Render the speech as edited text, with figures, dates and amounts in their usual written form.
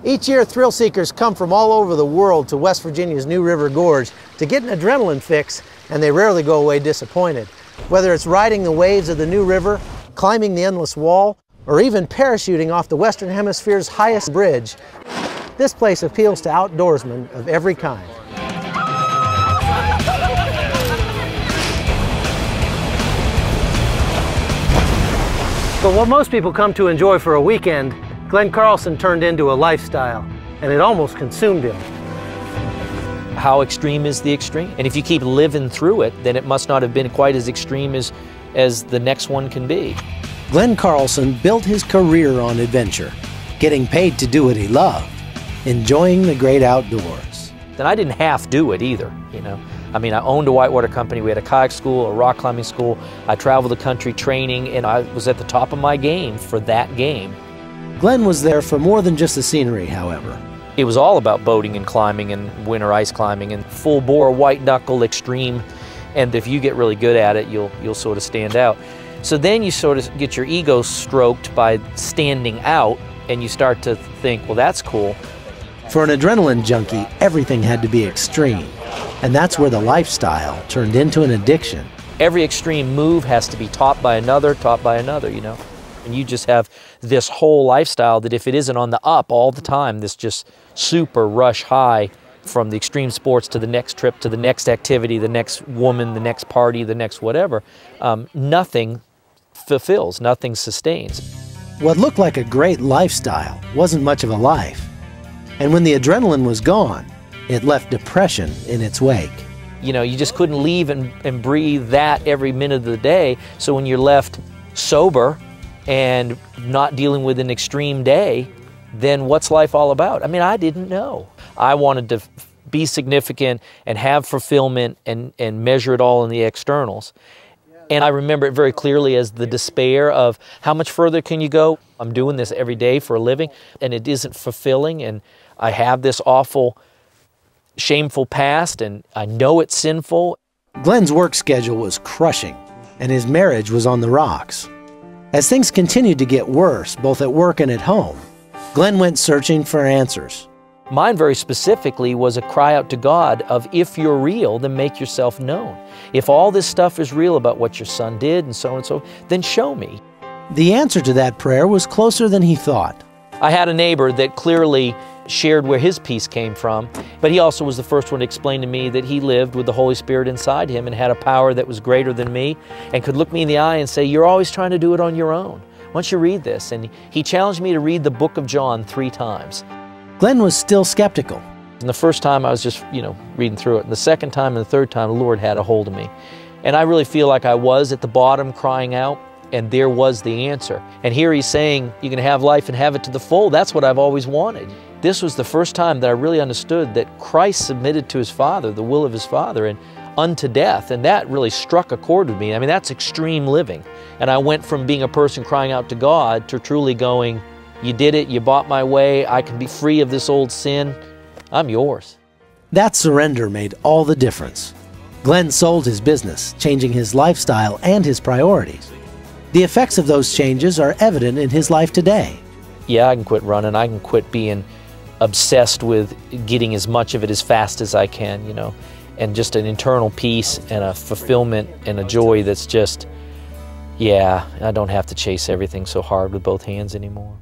Each year, thrill seekers come from all over the world to West Virginia's New River Gorge to get an adrenaline fix, and they rarely go away disappointed. Whether it's riding the waves of the New River, climbing the endless wall, or even parachuting off the Western Hemisphere's highest bridge, this place appeals to outdoorsmen of every kind. But what most people come to enjoy for a weekend, Glenn Carlson turned into a lifestyle, and it almost consumed him. How extreme is the extreme? And if you keep living through it, then it must not have been quite as extreme as the next one can be. Glenn Carlson built his career on adventure, getting paid to do what he loved, enjoying the great outdoors. And I didn't half do it either, you know. I mean, I owned a whitewater company, we had a kayak school, a rock climbing school, I traveled the country training, and I was at the top of my game for that game. Glenn was there for more than just the scenery, however. It was all about boating and climbing and winter ice climbing and full bore, white knuckle, extreme, and if you get really good at it, you'll sort of stand out. So then you sort of get your ego stroked by standing out, and you start to think, well, that's cool. For an adrenaline junkie, everything had to be extreme. And that's where the lifestyle turned into an addiction. Every extreme move has to be topped by another, you know. And you just have this whole lifestyle that if it isn't on the up all the time, this just super rush high from the extreme sports to the next trip, to the next activity, the next woman, the next party, the next whatever, nothing fulfills, nothing sustains. What looked like a great lifestyle wasn't much of a life. And when the adrenaline was gone, it left depression in its wake. You know, you just couldn't leave and breathe that every minute of the day. So when you're left sober and not dealing with an extreme day, then what's life all about? I mean, I didn't know. I wanted to be significant and have fulfillment and measure it all in the externals. And I remember it very clearly as the despair of how much further can you go? I'm doing this every day for a living and it isn't fulfilling, and I have this awful, shameful past and I know it's sinful. Glenn's work schedule was crushing and his marriage was on the rocks. As things continued to get worse, both at work and at home, Glenn went searching for answers. Mine very specifically was a cry out to God of, if you're real, then make yourself known. If all this stuff is real about what your son did and so, then show me. The answer to that prayer was closer than he thought. I had a neighbor that clearly shared where his peace came from, but he also was the first one to explain to me that he lived with the Holy Spirit inside him and had a power that was greater than me and could look me in the eye and say, you're always trying to do it on your own. Why don't you read this? And he challenged me to read the book of John 3 times. Glenn was still skeptical. And the first time I was just, reading through it. And the second time and the third time, the Lord had a hold of me. And I really feel like I was at the bottom crying out, and there was the answer. And here he's saying, you can have life and have it to the full. That's what I've always wanted. This was the first time that I really understood that Christ submitted to his Father, the will of his Father, and unto death. And that really struck a chord with me. I mean, that's extreme living. And I went from being a person crying out to God to truly going, you did it, you bought my way, I can be free of this old sin, I'm yours. That surrender made all the difference. Glenn sold his business, changing his lifestyle and his priorities. The effects of those changes are evident in his life today. Yeah, I can quit running, I can quit being obsessed with getting as much of it as fast as I can, and just an internal peace and a fulfillment and a joy that's just, yeah, I don't have to chase everything so hard with both hands anymore.